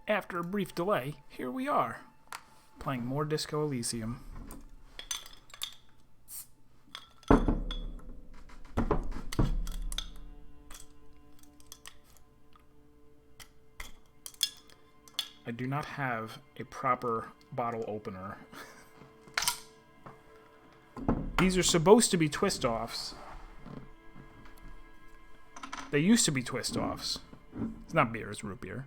after a brief delay, here we are, playing more Disco Elysium. I do not have a proper bottle opener. These are supposed to be twist-offs. They used to be twist-offs. It's not beer, it's root beer.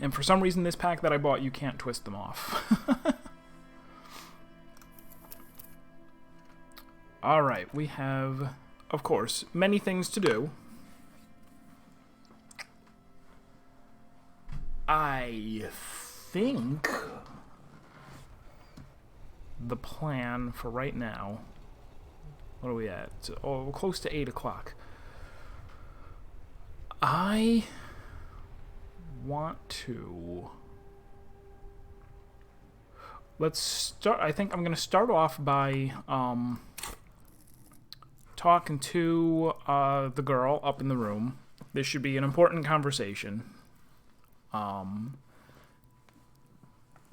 And for some reason, this pack that I bought, you can't twist them off. Alright, we have, of course, many things to do. I think the plan for right now... What are we at? Oh, we're close to 8 o'clock. I want to... Let's start... I think I'm going to start off by talking to the girl up in the room. This should be an important conversation.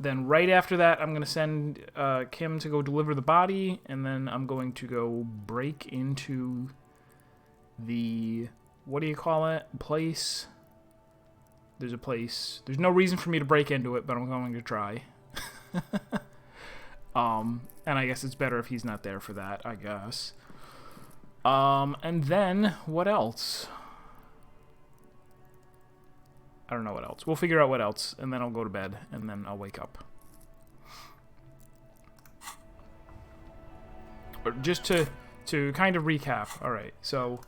Then right after that, I'm going to send Kim to go deliver the body, and then I'm going to go break into the, what do you call it, place? There's a place. There's no reason for me to break into it, but I'm going to try. And I guess it's better if he's not there for that, I guess. And then, what else? I don't know what else. We'll figure out what else, and then I'll go to bed, and then I'll wake up. Or just to kind of recap. Alright, so...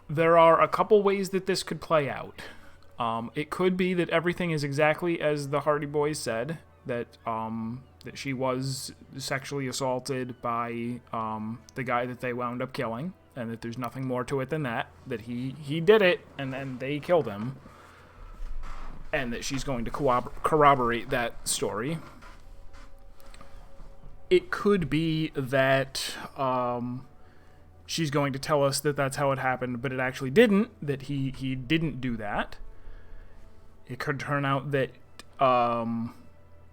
There are a couple ways that this could play out. It could be that everything is exactly as the Hardy Boys said, that she was sexually assaulted by the guy that they wound up killing. And that there's nothing more to it than that he did it, and then they killed him. And that she's going to corroborate that story. It could be that she's going to tell us that that's how it happened, but it actually didn't, that he didn't do that. It could turn out that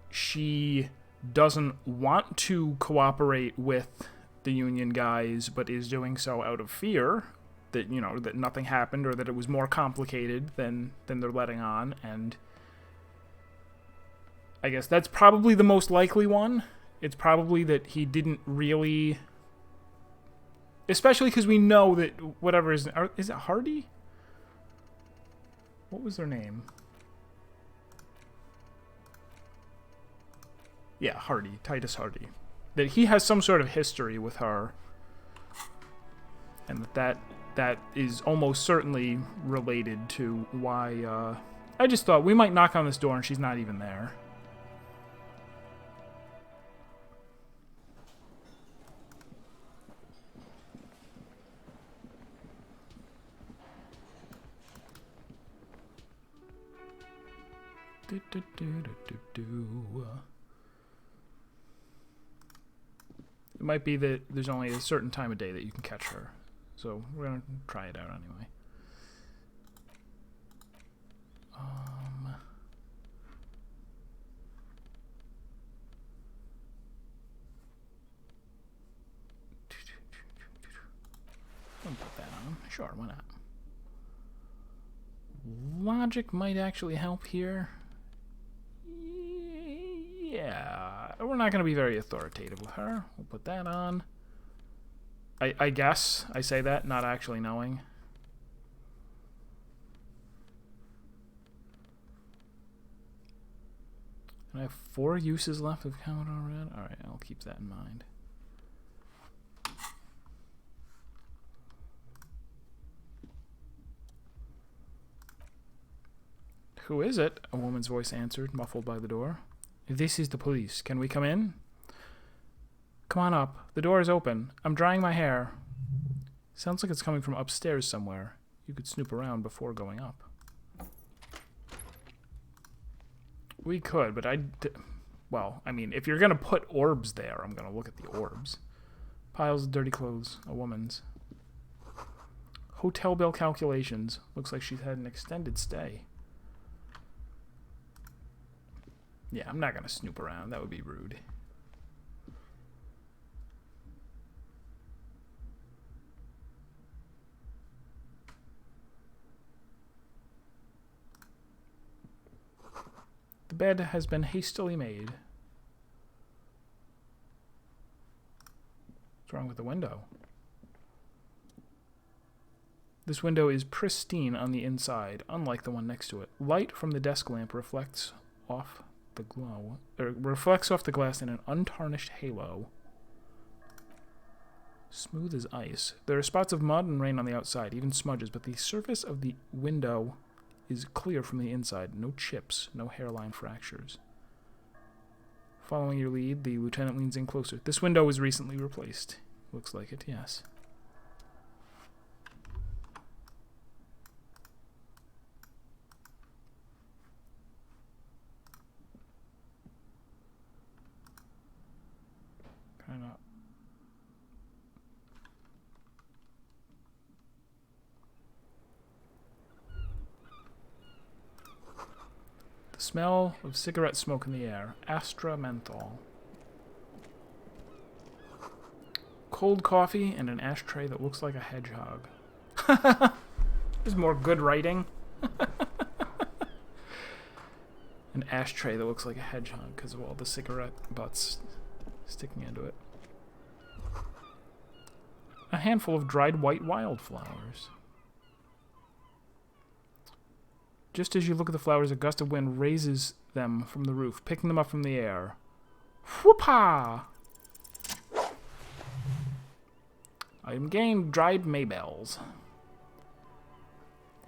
she doesn't want to cooperate with the Union guys, but is doing so out of fear that, you know, that nothing happened, or that it was more complicated than they're letting on. And I guess that's probably the most likely one. It's probably that he didn't really, especially because we know that whatever is it Hardy? What was their name? Yeah, Hardy, Titus Hardy. That he has some sort of history with her, and that is almost certainly related to why, I just thought we might knock on this door and she's not even there. It might be that there's only a certain time of day that you can catch her. So we're going to try it out anyway. I'll put that on. Sure, why not? Logic might actually help here. Yeah, we're not going to be very authoritative with her. We'll put that on. I guess I say that, not actually knowing. And I have 4 uses left of Commodore Red. Alright, I'll keep that in mind. Who is it? A woman's voice answered, muffled by the door. This is the police. Can we come in? Come on up. The door is open. I'm drying my hair. Sounds like it's coming from upstairs somewhere. You could snoop around before going up. We could, but well, I mean, if you're going to put orbs there, I'm going to look at the orbs. Piles of dirty clothes. A woman's. Hotel bill calculations. Looks like she's had an extended stay. Yeah, I'm not going to snoop around. That would be rude. The bed has been hastily made. What's wrong with the window? This window is pristine on the inside, unlike the one next to it. Light from the desk lamp reflects off the glass in an untarnished halo. Smooth as ice. There are spots of mud and rain on the outside, even smudges, but the surface of the window is clear from the inside. No chips, no hairline fractures. Following your lead, the lieutenant leans in closer. This window was recently replaced. Looks like it, yes. Kind of. The smell of cigarette smoke in the air. Astra menthol. Cold coffee and an ashtray that looks like a hedgehog. There's more good writing. An ashtray that looks like a hedgehog because of all the cigarette butts sticking into it. A handful of dried white wildflowers. Just as you look at the flowers, a gust of wind raises them from the roof, picking them up from the air. Whoop-ha! Item gained, dried maybells.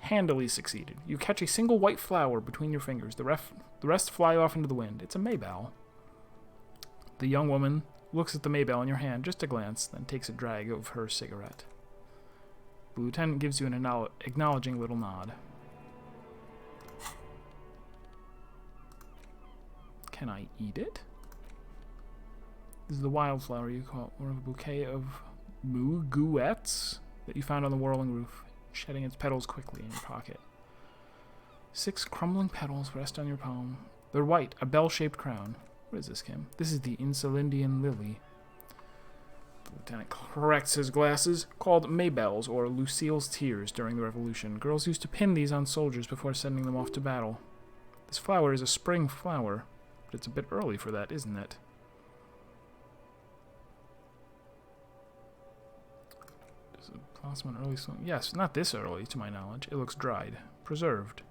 Handily succeeded. You catch a single white flower between your fingers. The rest fly off into the wind. It's a maybell. The young woman looks at the maybell in your hand, just a glance, then takes a drag of her cigarette. The lieutenant gives you an acknowledging little nod. Can I eat it? This is the wildflower you call one of a bouquet of muguets that you found on the whirling roof, shedding its petals quickly in your pocket. 6 crumbling petals rest on your palm. They're white, a bell-shaped crown. What is this, Kim? This is the Insulindian lily. The lieutenant corrects his glasses. Called maybells, or Lucille's tears, during the Revolution. Girls used to pin these on soldiers before sending them off to battle. This flower is a spring flower, but it's a bit early for that, isn't it? Does it blossom on early spring? Yes, not this early, to my knowledge. It looks dried. Preserved.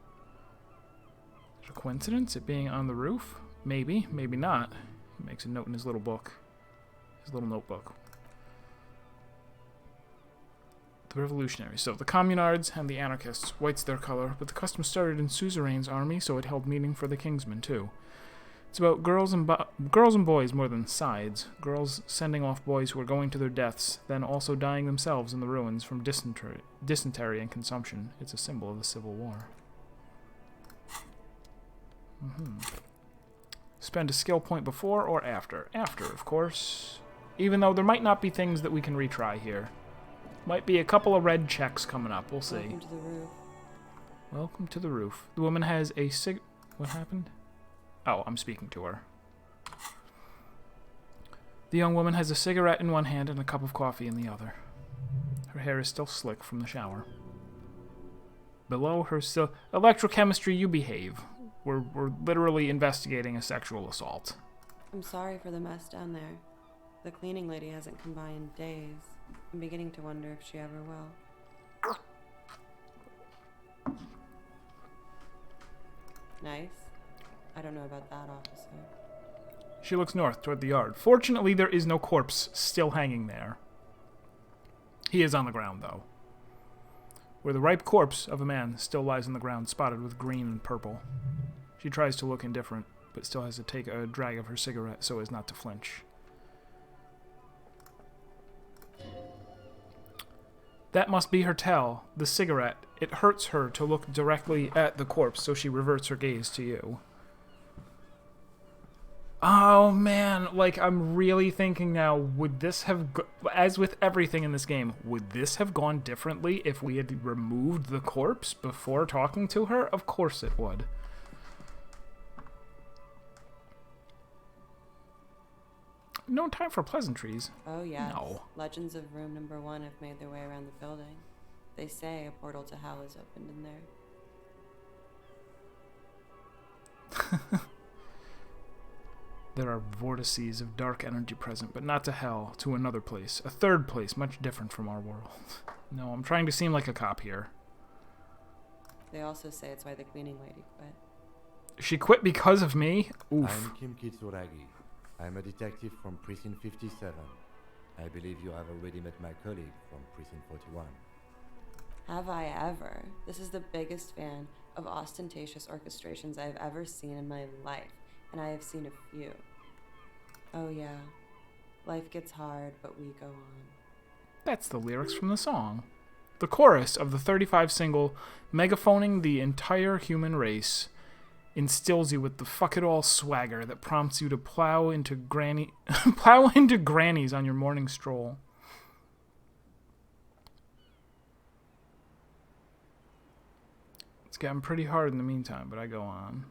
Is it a coincidence, it being on the roof? Maybe, maybe not. He makes a note in his little book. His little notebook. The revolutionaries. So, the communards and the anarchists. White's their color, but the custom started in Suzerain's army, so it held meaning for the Kingsmen, too. It's about girls and boys more than sides. Girls sending off boys who are going to their deaths, then also dying themselves in the ruins from dysentery and consumption. It's a symbol of the Civil War. Spend a skill point before or after? After, of course. Even though there might not be things that we can retry here. Might be a couple of red checks coming up. We'll see. Welcome to the roof. Welcome to the roof. The woman has a What happened? Oh, I'm speaking to her. The young woman has a cigarette in one hand and a cup of coffee in the other. Her hair is still slick from the shower. Below her still... Electrochemistry, you behave. We're literally investigating a sexual assault. I'm sorry for the mess down there. The cleaning lady hasn't come by in days. I'm beginning to wonder if she ever will. Nice. I don't know about that, officer. She looks north toward the yard. Fortunately, there is no corpse still hanging there. He is on the ground, though. Where the ripe corpse of a man still lies on the ground, spotted with green and purple. She tries to look indifferent, but still has to take a drag of her cigarette so as not to flinch. That must be her tell, the cigarette. It hurts her to look directly at the corpse, so she reverts her gaze to you. Oh man, like I'm really thinking now, would this have, as with everything in this game, would this have gone differently if we had removed the corpse before talking to her? Of course it would. No time for pleasantries. Oh, yes. No. Legends of room number 1 have made their way around the building. They say a portal to hell is opened in there. There are vortices of dark energy present, but not to hell, to another place. A third place, much different from our world. No, I'm trying to seem like a cop here. They also say it's why the cleaning lady quit. She quit because of me? Oof. I'm Kim Kitsuragi. I'm a detective from Precinct 57. I believe you have already met my colleague from Precinct 41. Have I ever? This is the biggest fan of ostentatious orchestrations I have ever seen in my life, and I have seen a few. Oh yeah, life gets hard, but we go on. That's the lyrics from the song. The chorus of the 35 single, megaphoning the entire human race, instills you with the fuck it all swagger that prompts you to plow into grannies on your morning stroll. It's gotten pretty hard in the meantime, but I go on.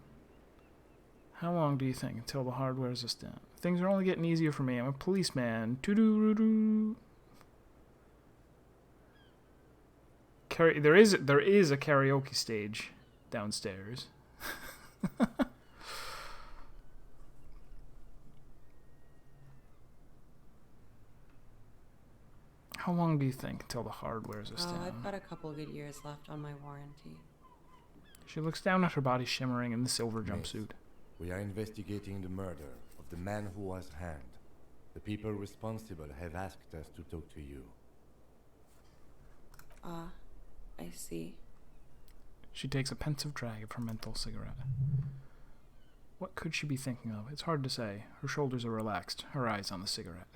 How long do you think until the hard wears us down? Things are only getting easier for me. I'm a policeman. Doo-doo-doo-doo. There is a karaoke stage downstairs. How long do you think until the hard wears us down? I've got a couple good years left on my warranty. She looks down at her body shimmering in the silver jumpsuit. We are investigating the murder of the man who was hanged. The people responsible have asked us to talk to you. I see. She takes a pensive drag of her menthol cigarette. What could she be thinking of? It's hard to say. Her shoulders are relaxed, her eyes on the cigarette.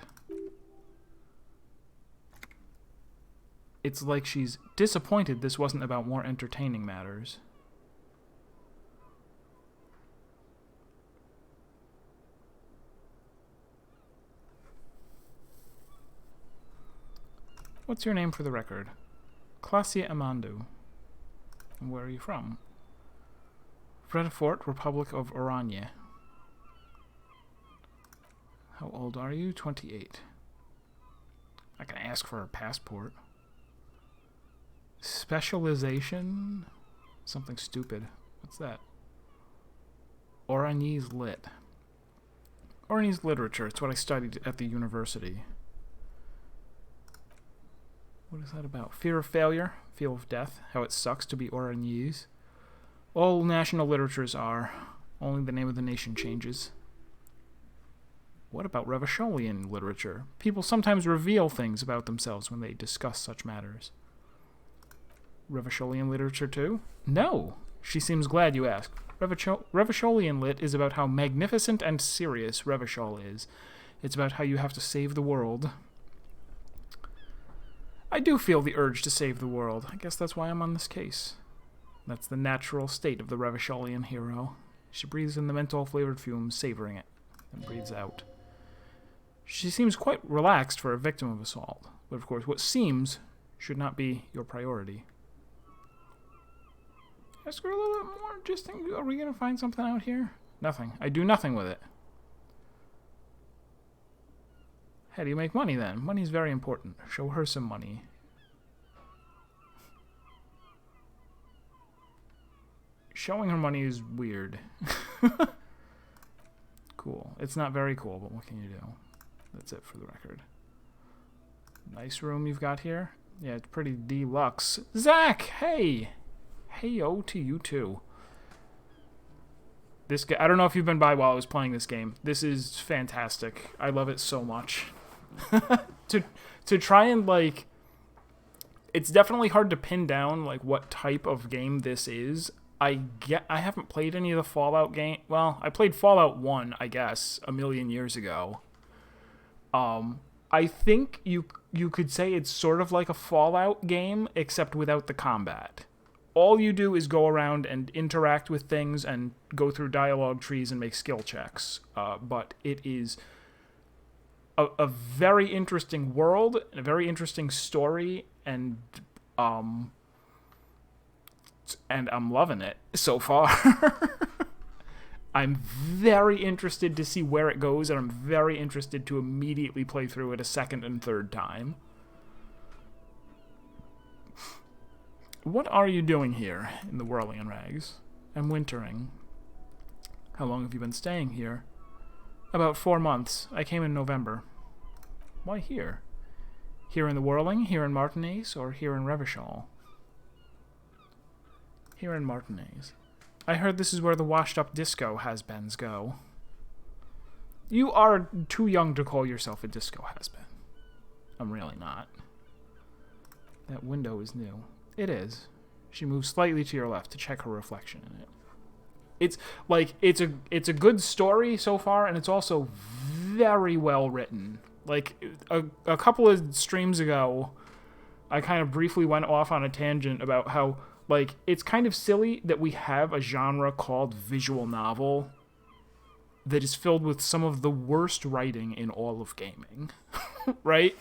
It's like she's disappointed this wasn't about more entertaining matters. What's your name for the record? Clasia Amandu. And where are you from? Fredefort, Republic of Oranje. How old are you? 28. I can ask for a passport. Specialization? Something stupid. What's that? Oranjese Lit. Oranjese literature. It's what I studied at the university. What is that about? Fear of failure, fear of death, how it sucks to be Oranjese. All national literatures are. Only the name of the nation changes. What about Revacholian literature? People sometimes reveal things about themselves when they discuss such matters. Revacholian literature too? No! She seems glad you asked. Revacholian lit is about how magnificent and serious Revachol is. It's about how you have to save the world. I do feel the urge to save the world. I guess that's why I'm on this case. That's the natural state of the Revacholian hero. She breathes in the menthol-flavored fumes, savoring it, then breathes out. She seems quite relaxed for a victim of assault, but of course what seems should not be your priority. Ask her a little bit more. Just think, are we going to find something out here? Nothing. I do nothing with it. How do you make money then? Money's very important. Show her some money. Showing her money is weird. Cool. It's not very cool, but what can you do? That's it for the record. Nice room you've got here. Yeah, it's pretty deluxe. Zach! Hey! Hey-o to you too. This guy, I don't know if you've been by while I was playing this game. This is fantastic. I love it so much. to try and like, it's definitely hard to pin down like what type of game this is. I haven't played any of the Fallout game. Well, I played Fallout 1, I guess, a million years ago. I think you could say it's sort of like a Fallout game except without the combat. all you do is go around and interact with things and go through dialogue trees and make skill checks. But it is a very interesting world, and a very interesting story, and I'm loving it so far. I'm very interested to see where it goes, and I'm very interested to immediately play through it a second and third time. What are you doing here in the Whirling-in-Rags? I'm wintering. How long have you been staying here? About 4 months. I came in November. Why here? Here in the Whirling? Here in Martinez? Or here in Revachol? Here in Martinez. I heard this is where the washed-up disco has-beens go. You are too young to call yourself a disco has-been. I'm really not. That window is new. It is. She moves slightly to your left to check her reflection in it. It's like it's a good story so far, and it's also very well written. Like a couple of streams ago, I kind of briefly went off on a tangent about how like it's kind of silly that we have a genre called visual novel that is filled with some of the worst writing in all of gaming, right?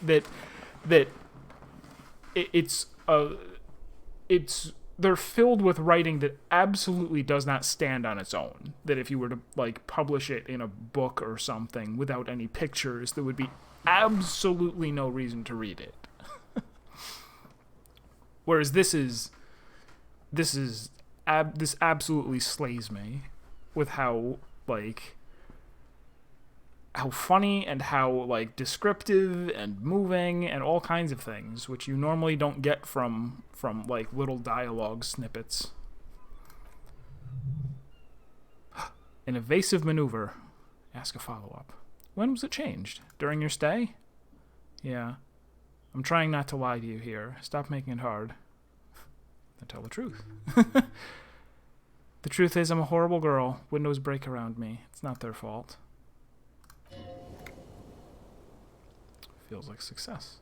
They're filled with writing that absolutely does not stand on its own. That if you were to like publish it in a book or something without any pictures, there would be absolutely no reason to read it. Whereas this absolutely slays me with how funny and how like descriptive and moving and all kinds of things, which you normally don't get from like little dialogue snippets. An evasive maneuver. Ask a follow-up. When was it changed? During your stay? Yeah. I'm trying not to lie to you here. Stop making it hard. Then tell the truth. The truth is, I'm a horrible girl. Windows break around me. It's not their fault. Feels like success.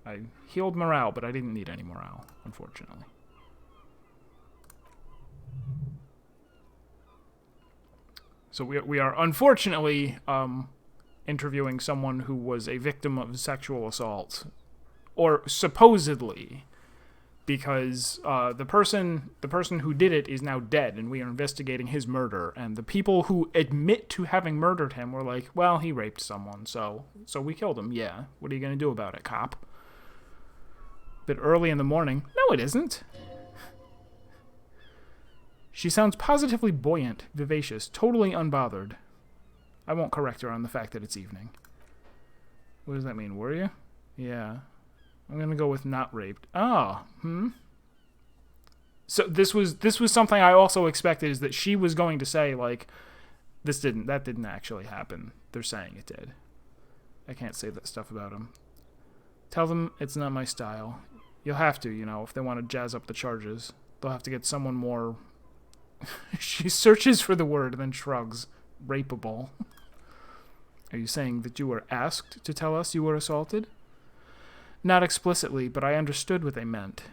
I healed morale, but I didn't need any morale, unfortunately. So we are unfortunately interviewing someone who was a victim of sexual assault, or supposedly, because the person who did it is now dead, and we are investigating his murder. And the people who admit to having murdered him were like, "Well, he raped someone, so we killed him." Yeah, what are you gonna do about it, cop? Bit early in the morning. No, it isn't. She sounds positively buoyant, vivacious, totally unbothered. I won't correct her on the fact that it's evening. What does that mean? Were you? Yeah. I'm gonna go with not raped. Oh, So this was something I also expected, is that she was going to say like, that didn't actually happen. They're saying it did. I can't say that stuff about him. Tell them it's not my style. You'll have to, if they want to jazz up the charges. They'll have to get someone more... She searches for the word and then shrugs. Rapeable. Are you saying that you were asked to tell us you were assaulted? Not explicitly, but I understood what they meant.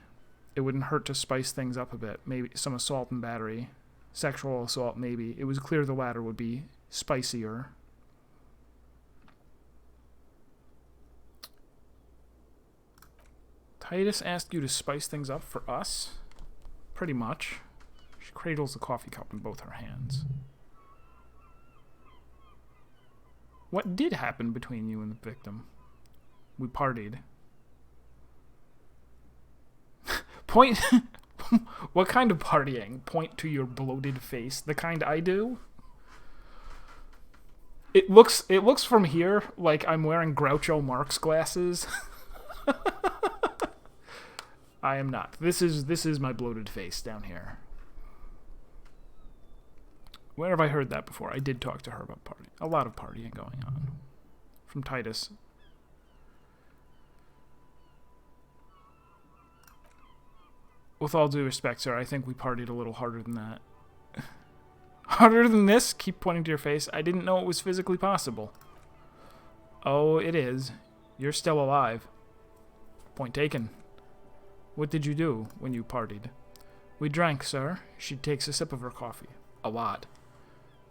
It wouldn't hurt to spice things up a bit. Maybe some assault and battery. Sexual assault, maybe. It was clear the latter would be spicier. Titus asked you to spice things up for us? Pretty much. She cradles the coffee cup in both her hands. What did happen between you and the victim? We partied. Point... What kind of partying? Point to your bloated face. The kind I do? It looks from here like I'm wearing Groucho Marx glasses. I am not. This is my bloated face down here. Where have I heard that before? I did talk to her about partying. A lot of partying going on. From Titus. With all due respect, sir, I think we partied a little harder than that. Harder than this? Keep pointing to your face. I didn't know it was physically possible. Oh, it is. You're still alive. Point taken. What did you do when you partied? We drank, sir. She takes a sip of her coffee. A lot.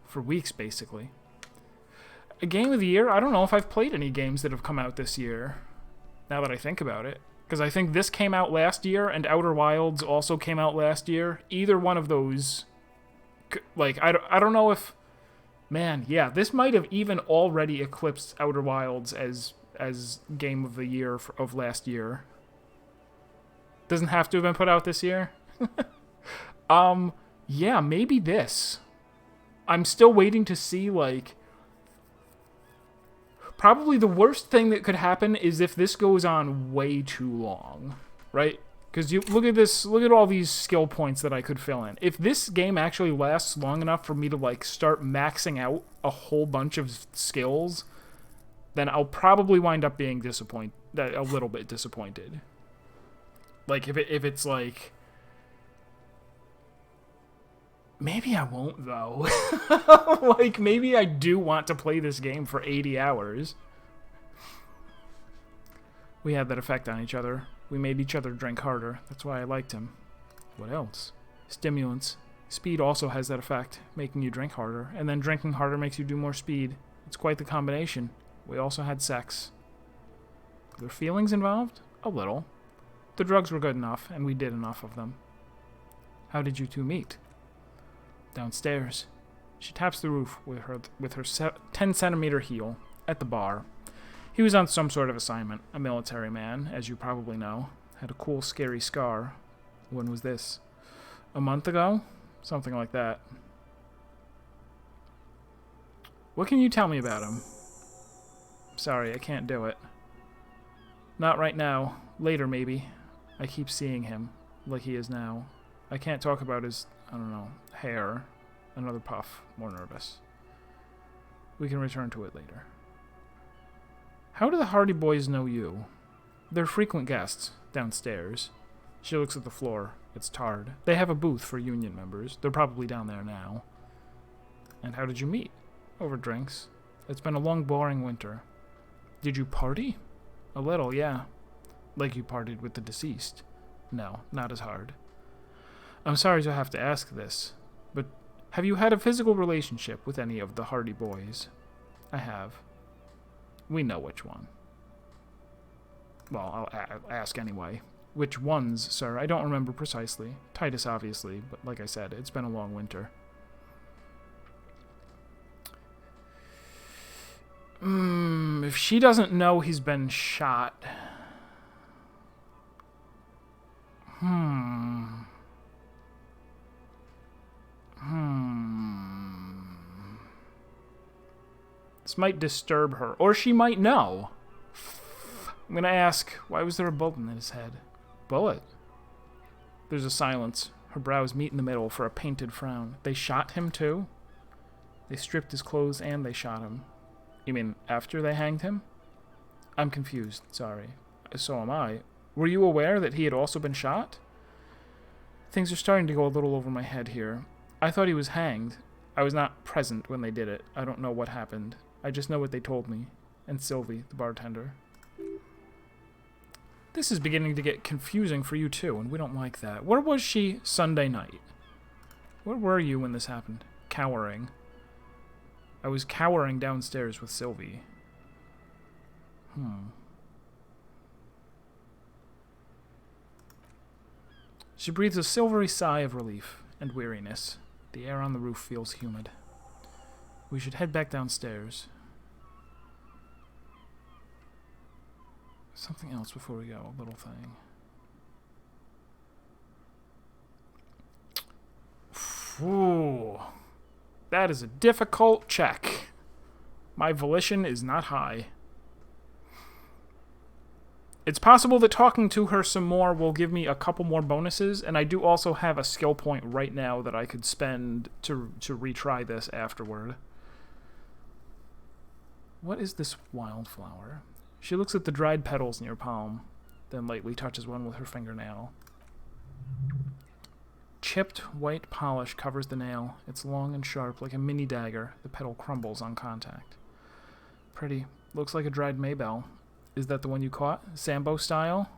For weeks, basically. A game of the year? I don't know if I've played any games that have come out this year, now that I think about it. Because I think this came out last year, and Outer Wilds also came out last year. Either one of those... Like, I don't know if... Man, yeah, this might have even already eclipsed Outer Wilds as game of the year of last year. Doesn't have to have been put out this year. Yeah, maybe this. I'm still waiting to see, like... Probably the worst thing that could happen is if this goes on way too long, right? Because you look at this, look at all these skill points that I could fill in. If this game actually lasts long enough for me to, like, start maxing out a whole bunch of skills, then I'll probably wind up being a little bit disappointed. Like, if it's like... Maybe I won't, though. Like, maybe I do want to play this game for 80 hours. We had that effect on each other. We made each other drink harder. That's why I liked him. What else? Stimulants. Speed also has that effect, making you drink harder. And then drinking harder makes you do more speed. It's quite the combination. We also had sex. Were there feelings involved? A little. The drugs were good enough, and we did enough of them. How did you two meet? Downstairs. She taps the roof with her 10-centimeter heel at the bar. He was on some sort of assignment, a military man, as you probably know. Had a cool, scary scar. When was this? A month ago? Something like that. What can you tell me about him? Sorry, I can't do it. Not right now. Later, maybe. I keep seeing him, like he is now. I can't talk about his, I don't know, hair. Another puff, more nervous. We can return to it later. How do the Hardy Boys know you? They're frequent guests, downstairs. She looks at the floor. It's tarred. They have a booth for union members. They're probably down there now. And how did you meet? Over drinks. It's been a long, boring winter. Did you party? A little, yeah. Like you partied with the deceased. No, not as hard. I'm sorry to have to ask this, but have you had a physical relationship with any of the Hardy Boys? I have. We know which one. Well, I'll ask anyway. Which ones, sir? I don't remember precisely. Titus, obviously, but like I said, it's been a long winter. If she doesn't know he's been shot... This might disturb her. Or she might know. I'm going to ask, why was there a bullet in his head? Bullet? There's a silence. Her brows meet in the middle for a painted frown. They shot him too? They stripped his clothes and they shot him. You mean after they hanged him? I'm confused, sorry. So am I. Were you aware that he had also been shot? Things are starting to go a little over my head here. I thought he was hanged. I was not present when they did it. I don't know what happened. I just know what they told me. And Sylvie, the bartender. This is beginning to get confusing for you too, and we don't like that. Where was she Sunday night? Where were you when this happened? Cowering. I was cowering downstairs with Sylvie. She breathes a silvery sigh of relief and weariness. The air on the roof feels humid. We should head back downstairs. Something else before we go, a little thing. Ooh, that is a difficult check. My volition is not high. It's possible that talking to her some more will give me a couple more bonuses, and I do also have a skill point right now that I could spend to retry this afterward. What is this wildflower? She looks at the dried petals in your palm, then lightly touches one with her fingernail. Chipped white polish covers the nail. It's long and sharp, like a mini dagger. The petal crumbles on contact. Pretty. Looks like a dried maybell. Is that the one you caught? Sambo style?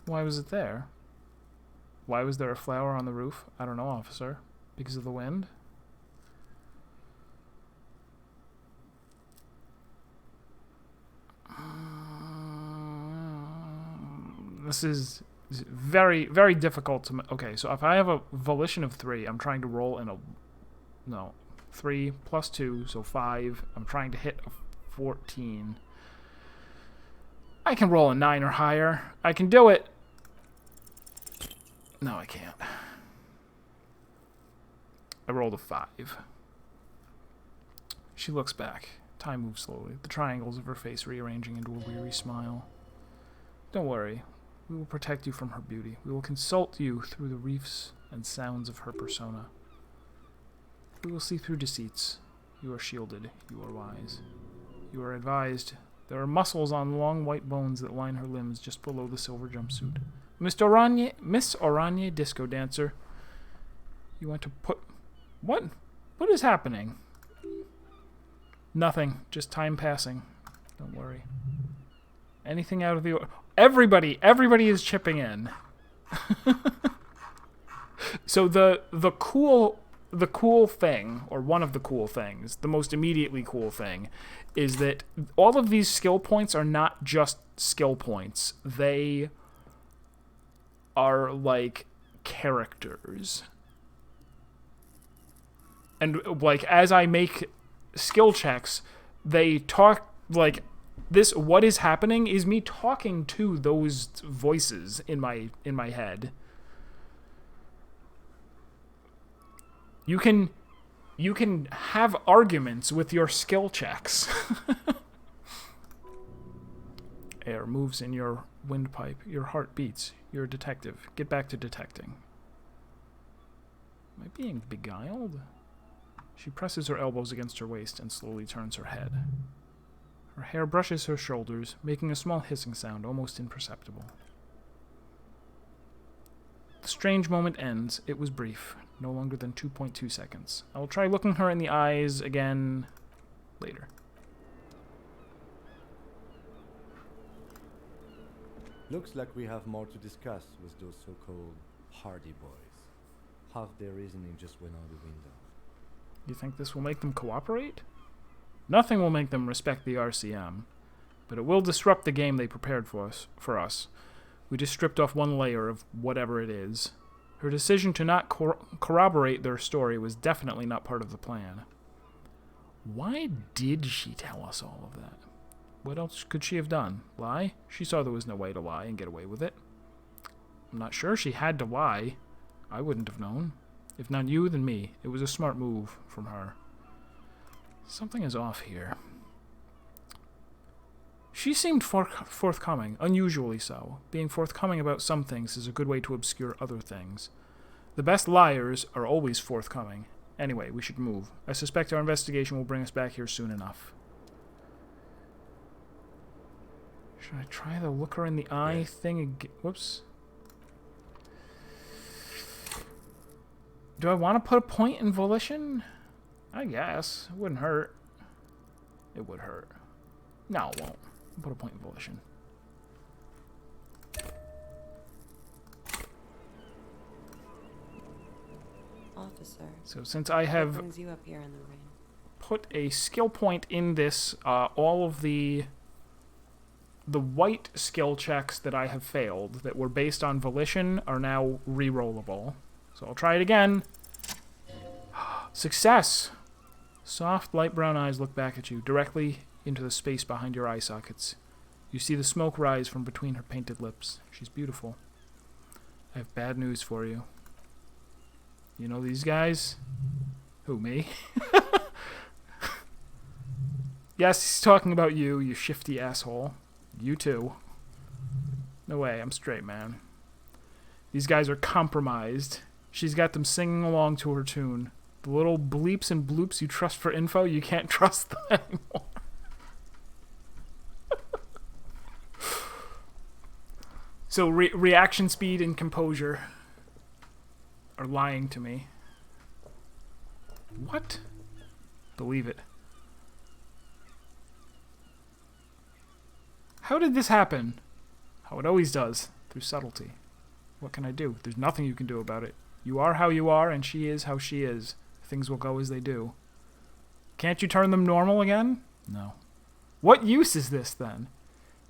Why was it there? Why was there a flower on the roof? I don't know, officer. Because of the wind? This is very, very difficult to... Okay, so if I have a volition of 3, I'm trying to roll in a... No. 3 plus 2, so 5. I'm trying to hit a 14. I can roll a 9 or higher. I can do it. No, I can't. I rolled a 5. She looks back. Time moves slowly, the triangles of her face rearranging into a weary smile. Don't worry. We will protect you from her beauty. We will consult you through the reefs and sounds of her persona. We will see through deceits. You are shielded. You are wise. You are advised. There are muscles on long white bones that line her limbs just below the silver jumpsuit. Miss Oranje, disco dancer. You want to put... What? What is happening? Nothing. Just time passing. Don't worry. Anything out of the... Everybody is chipping in. So the cool thing, or one of the cool things, the most immediately cool thing, is that all of these skill points are not just skill points. They are like characters. And like as I make skill checks, they talk like this. What is happening is me talking to those voices in my head. You can have arguments with your skill checks. Air moves in your windpipe. Your heart beats. You're a detective. Get back to detecting. Am I being beguiled? She presses her elbows against her waist and slowly turns her head. Her hair brushes her shoulders, making a small hissing sound, almost imperceptible. The strange moment ends. It was brief, no longer than 2.2 seconds. I will try looking her in the eyes again later. Looks like we have more to discuss with those so-called Hardy Boys. Half their reasoning just went out the window. You think this will make them cooperate? Nothing will make them respect the RCM, but it will disrupt the game they prepared for us. We just stripped off one layer of whatever it is. Her decision to not corroborate their story was definitely not part of the plan. Why did she tell us all of that? What else could she have done? Lie? She saw there was no way to lie and get away with it. I'm not sure she had to lie. I wouldn't have known. If not you, then me. It was a smart move from her. Something is off here. She seemed forthcoming, unusually so. Being forthcoming about some things is a good way to obscure other things. The best liars are always forthcoming. Anyway, we should move. I suspect our investigation will bring us back here soon enough. Should I try the look her in the eye thing again? Whoops. Do I want to put a point in volition? I guess. It wouldn't hurt. It would hurt. No, it won't. I'll put a point in volition. Officer. So since I have what brings you up here in the rain? Put a skill point in this, all of the white skill checks that I have failed that were based on volition are now re-rollable. So I'll try it again. Success! Soft, light brown eyes look back at you, directly into the space behind your eye sockets. You see the smoke rise from between her painted lips. She's beautiful. I have bad news for you. You know these guys? Who, me? Yes, he's talking about you, you shifty asshole. You too. No way, I'm straight, man. These guys are compromised. She's got them singing along to her tune. The little bleeps and bloops you trust for info, you can't trust them anymore. So reaction speed and composure are lying to me. What? Believe it. How did this happen? How it always does. through subtlety. What can I do? There's nothing you can do about it. You are how you are, and she is how she is. Things will go as they do. Can't you turn them normal again? No. What use is this, then?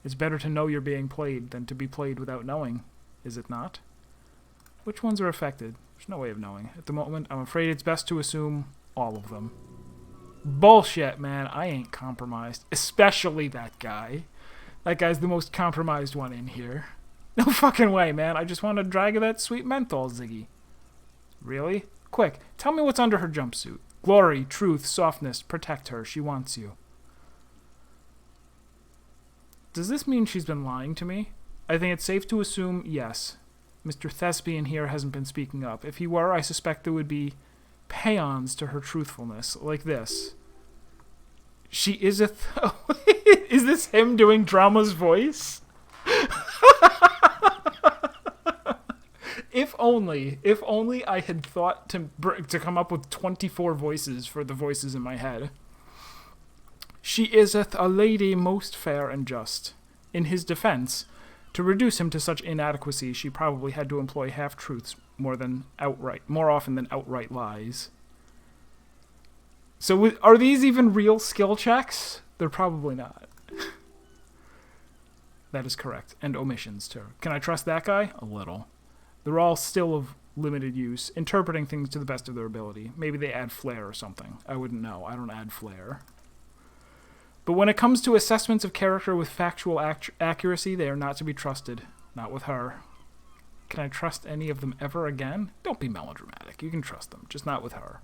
It's better to know you're being played than to be played without knowing, is it not? Which ones are affected? There's no way of knowing. At the moment, I'm afraid it's best to assume all of them. Bullshit, man. I ain't compromised. Especially that guy. That guy's the most compromised one in here. No fucking way, man. I just want a drag of that sweet menthol, Ziggy. Really? Quick, tell me what's under her jumpsuit. Glory, truth, softness, protect her. She wants you. Does this mean she's been lying to me? I think it's safe to assume yes. Mr. Thespian here hasn't been speaking up. If he were, I suspect there would be paeans to her truthfulness, like this. She is a... Is this him doing Drama's voice? If only I had thought to come up with 24 voices for the voices in my head. She iseth a lady most fair and just. In his defense, to reduce him to such inadequacy, she probably had to employ half-truths more often than outright lies. So are these even real skill checks? They're probably not. That is correct. And omissions, too. Can I trust that guy? A little. They're all still of limited use, interpreting things to the best of their ability. Maybe they add flair or something. I wouldn't know. I don't add flair. But when it comes to assessments of character with factual accuracy, they are not to be trusted. Not with her. Can I trust any of them ever again? Don't be melodramatic. You can trust them, just not with her.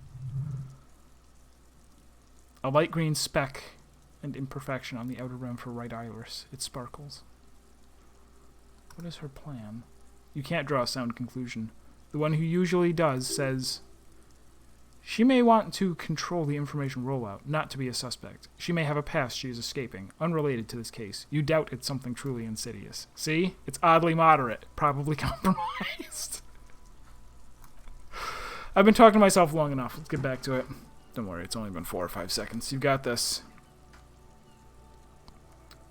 A light green speck and imperfection on the outer rim for right iris. It sparkles. What is her plan? You can't draw a sound conclusion. The one who usually does says, she may want to control the information rollout, not to be a suspect. She may have a past she is escaping, unrelated to this case. You doubt it's something truly insidious. See? It's oddly moderate, probably compromised. I've been talking to myself long enough. Let's get back to it. Don't worry, it's only been 4 or 5 seconds. You've got this.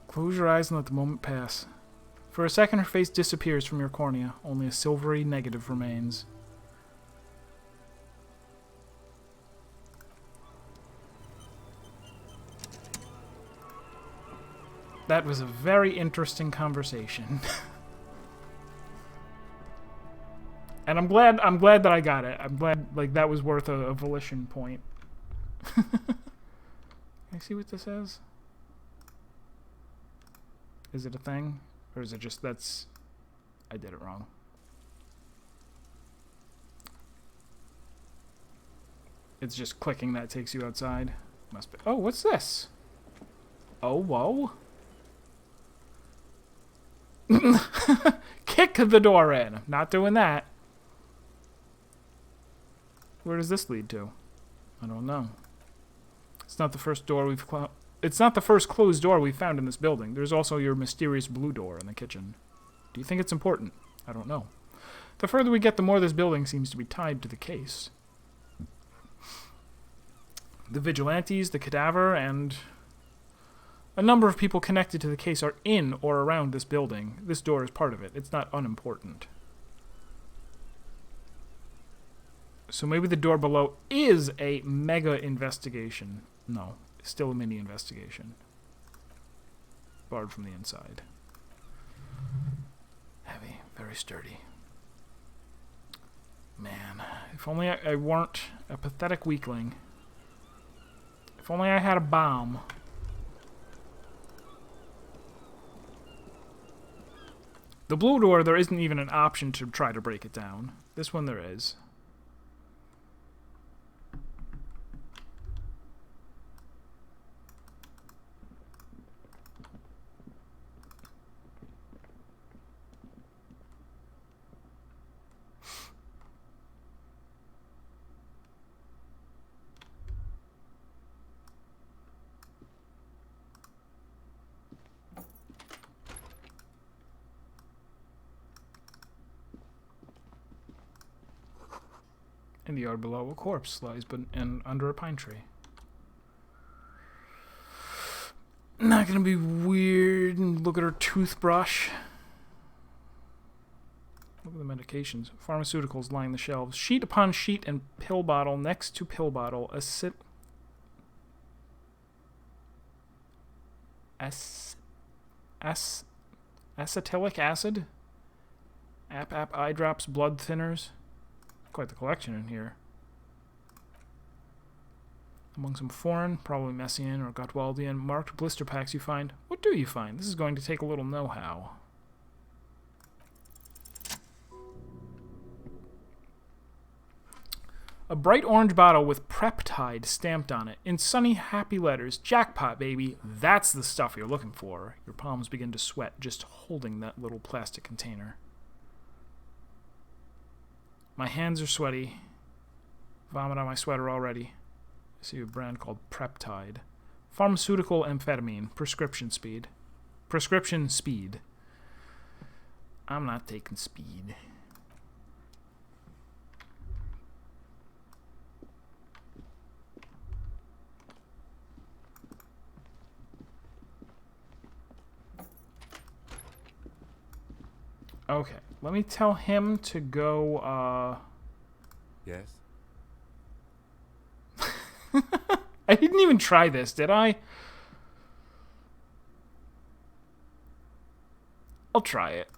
Close your eyes and let the moment pass. For a second, her face disappears from your cornea. Only a silvery negative remains. That was a very interesting conversation. And I'm glad that I got it. I'm glad that was worth a volition point. Can I see what this is? Is it a thing? Or is it just I did it wrong. It's just clicking that takes you outside. Must be. Oh, what's this? Oh, whoa. Kick the door in. Not doing that. Where does this lead to? I don't know. It's not the first door we've It's not the first closed door we've found in this building. There's also your mysterious blue door in the kitchen. Do you think it's important? I don't know. The further we get, the more this building seems to be tied to the case. The vigilantes, the cadaver, and a number of people connected to the case are in or around this building. This door is part of it. It's not unimportant. So maybe the door below is a mega investigation. No, it's still a mini investigation. Barred from the inside. Heavy, very sturdy. Man, if only I weren't a pathetic weakling. If only I had a bomb. The blue door, there isn't even an option to try to break it down. This one there is. In the yard below, a corpse lies under a pine tree. Not gonna be weird and look at her toothbrush. Look at the medications. Pharmaceuticals line the shelves. Sheet upon sheet and pill bottle next to pill bottle. Acetylic acid? Ap eye drops, blood thinners. Quite the collection in here. Among some foreign, probably Messian or Gottwaldian, marked blister packs you find. What do you find? This is going to take a little know-how. A bright orange bottle with Preptide stamped on it in sunny, happy letters. Jackpot, baby. That's the stuff you're looking for. Your palms begin to sweat just holding that little plastic container. My hands are sweaty. Vomit on my sweater already. I see a brand called Preptide. Pharmaceutical amphetamine. Prescription speed. Prescription speed. I'm not taking speed. Okay, let me tell him to go, Yes? I didn't even try this, did I? I'll try it.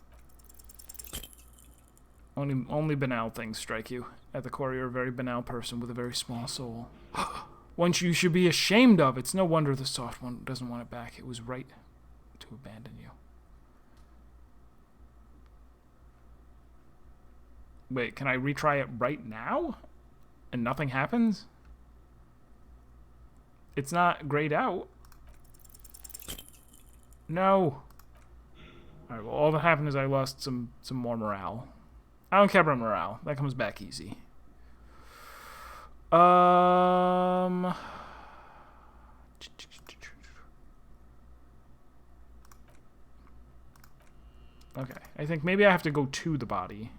Only banal things strike you. At the core, you're a very banal person with a very small soul. One you should be ashamed of. It's no wonder the soft one doesn't want it back. It was right to abandon you. Wait, can I retry it right now? And nothing happens? It's not grayed out. No. Alright, well, all that happened is I lost some more morale. I don't care about morale. That comes back easy. Okay, I think maybe I have to go to the body.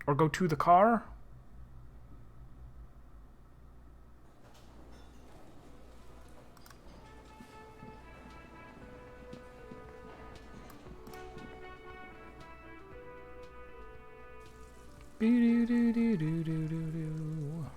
Or go to the car? Be-do-do-do-do-do-do-do.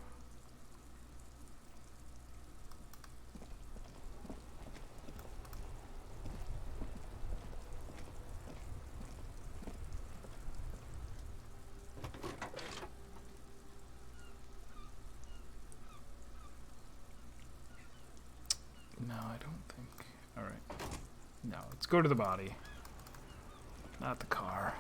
No, I don't think. Alright. No, let's go to the body. Not the car.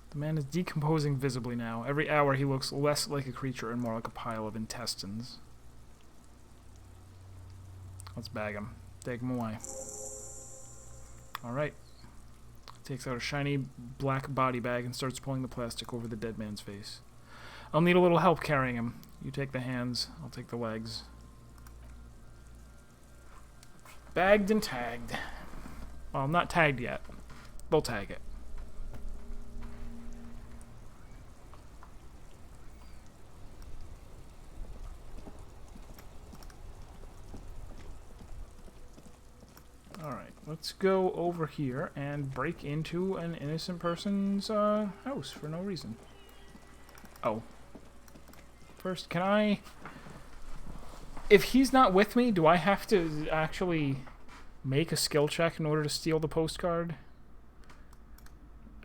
The man is decomposing visibly now. Every hour he looks less like a creature and more like a pile of intestines. Let's bag him. Take him away. Alright. Takes out a shiny black body bag and starts pulling the plastic over the dead man's face. I'll need a little help carrying him. You take the hands, I'll take the legs. Bagged and tagged. Well, not tagged yet. They'll tag it. Alright, let's go over here and break into an innocent person's house for no reason. Oh. First, can I... If he's not with me, do I have to actually make a skill check in order to steal the postcard?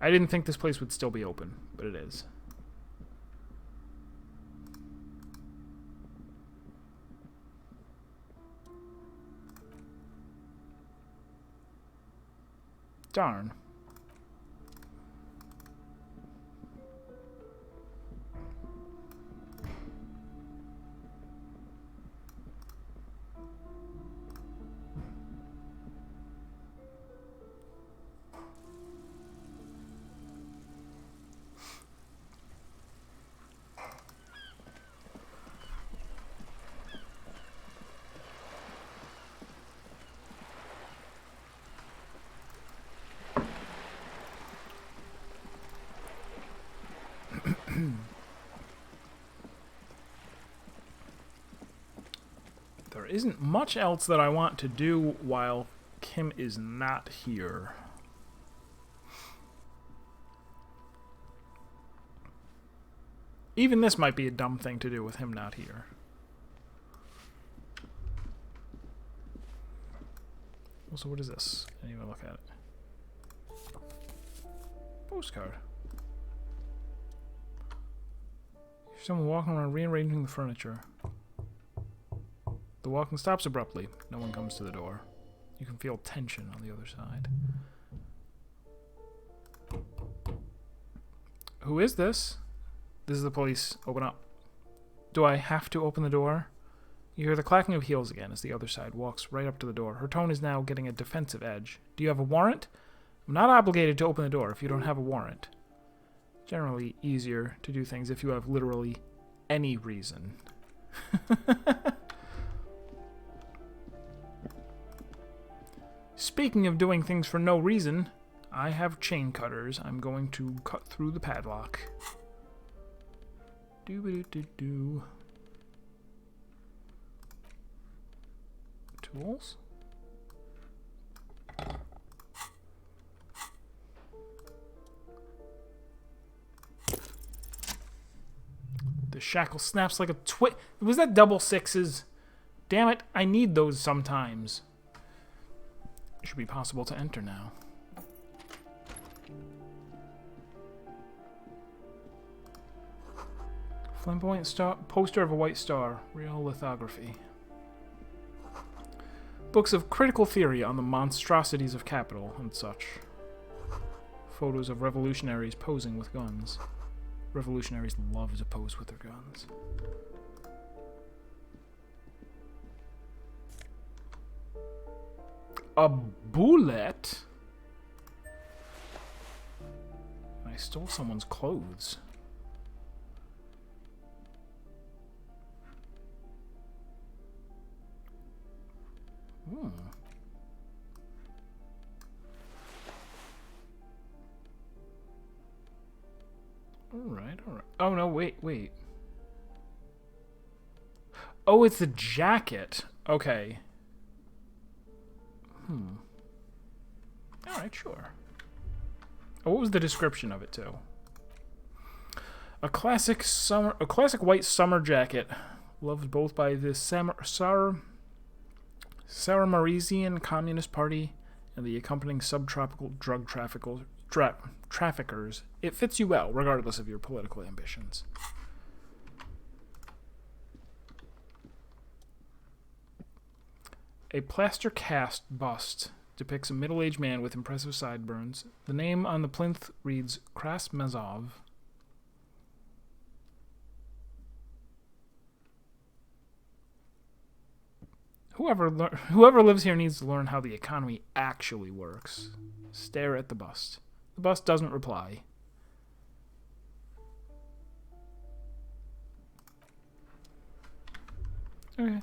I didn't think this place would still be open, but it is. Darn. isn't much else that I want to do while Kim is not here. Even this might be a dumb thing to do with him not here. So what is this? I didn't even look at it. Postcard. Someone walking around rearranging the furniture. The walking stops abruptly. No one comes to the door. You can feel tension on the other side. Who is this? This is the police. Open up. Do I have to open the door? You hear the clacking of heels again as the other side walks right up to the door. Her tone is now getting a defensive edge. Do you have a warrant? I'm not obligated to open the door if you don't have a warrant. Generally easier to do things if you have literally any reason. Speaking of doing things for no reason, I have chain cutters. I'm going to cut through the padlock. Do-ba-do-do-do. Tools? The shackle snaps like a twig. Was that double sixes? Damn it, I need those sometimes. It should be possible to enter now. Flamboyant star, poster of a white star, real lithography. Books of critical theory on the monstrosities of capital and such. Photos of revolutionaries posing with guns. Revolutionaries love to pose with their guns. A bullet? I stole someone's clothes. Hmm. Alright, alright. Oh, no, wait. Oh, it's a jacket. Okay. Alright, sure. Oh, what was the description of it, too? A classic white summer jacket, loved both by the Saramaresian Communist Party and the accompanying subtropical drug traffickers. It fits you well, regardless of your political ambitions. A plaster cast bust depicts a middle-aged man with impressive sideburns. The name on the plinth reads Krasmazov. Whoever lives here needs to learn how the economy actually works. Stare at the bust. The bust doesn't reply. Okay.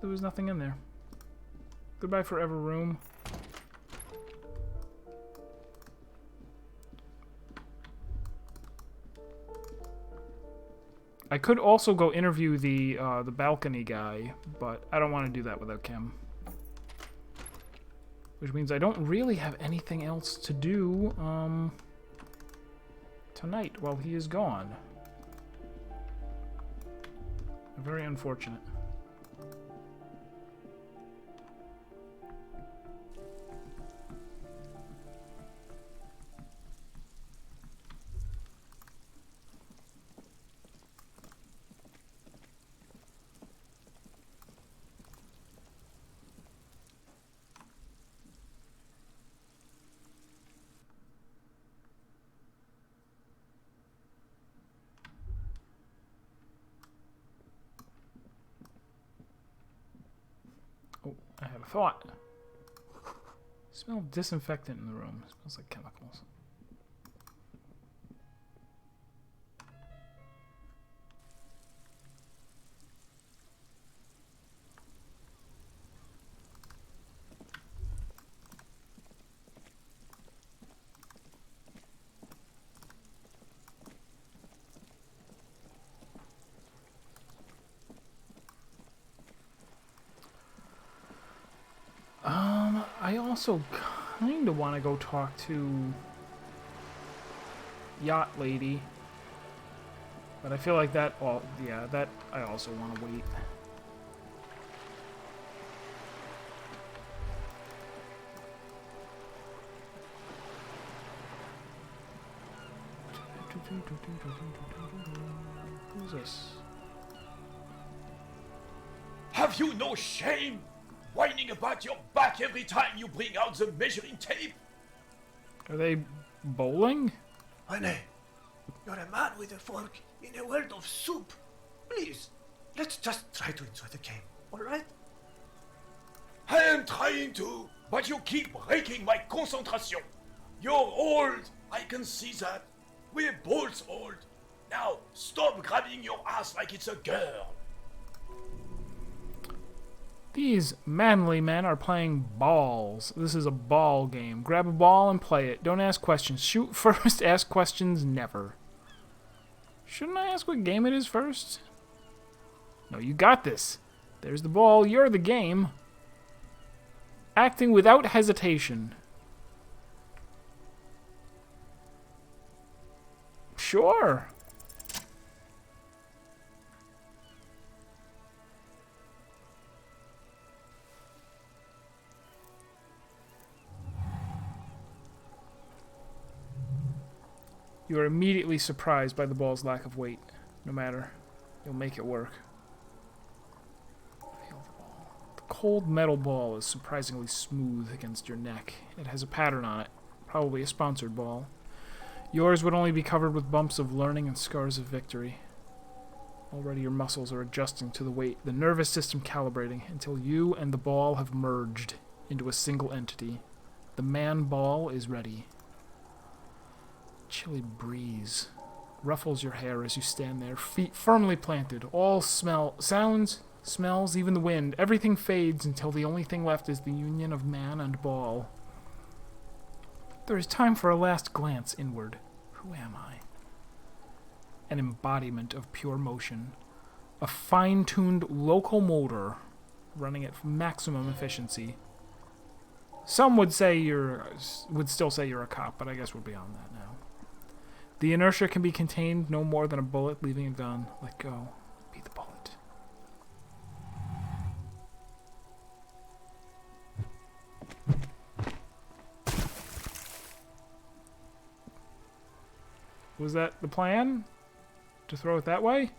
There was nothing in there. Goodbye forever, room. I could also go interview the balcony guy, but I don't want to do that without Kim. Which means I don't really have anything else to do tonight while he is gone. Very unfortunate. I had a thought. Smell of disinfectant in the room. It smells like chemicals. also kind of want to go talk to Yacht Lady. But I feel like that, well, yeah, that I also want to wait. Who's this? Have you no shame? Whining about your back every time you bring out the measuring tape? Are they bowling? René, you're a man with a fork in a world of soup. Please, let's just try to enjoy the game, alright? I am trying to, but you keep breaking my concentration. You're old, I can see that. We're both old. Now, stop grabbing your ass like it's a girl. These manly men are playing balls. This is a ball game. Grab a ball and play it. Don't ask questions. Shoot first, ask questions never. Shouldn't I ask what game it is first? No, you got this. There's the ball. You're the game. Acting without hesitation. Sure. You are immediately surprised by the ball's lack of weight. No matter. You'll make it work. Feel the ball. The cold metal ball is surprisingly smooth against your neck. It has a pattern on it. Probably a sponsored ball. Yours would only be covered with bumps of learning and scars of victory. Already your muscles are adjusting to the weight, the nervous system calibrating, until you and the ball have merged into a single entity. The man ball is ready. Chilly breeze ruffles your hair as you stand there, feet firmly planted. All sounds, smells, even the wind. Everything fades until the only thing left is the union of man and ball. There is time for a last glance inward. Who am I? An embodiment of pure motion. A fine-tuned locomotor running at maximum efficiency. Some would say would still say you're a cop, but I guess we're beyond that now. The inertia can be contained no more than a bullet leaving a gun. Let go. Be the bullet. Was that the plan? To throw it that way?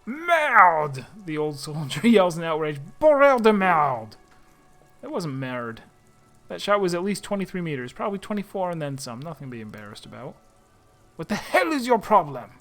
Merde! The old soldier yells in outrage. Borel de merde! That wasn't merde. That shot was at least 23 meters, probably 24 and then some. Nothing to be embarrassed about. What the hell is your problem?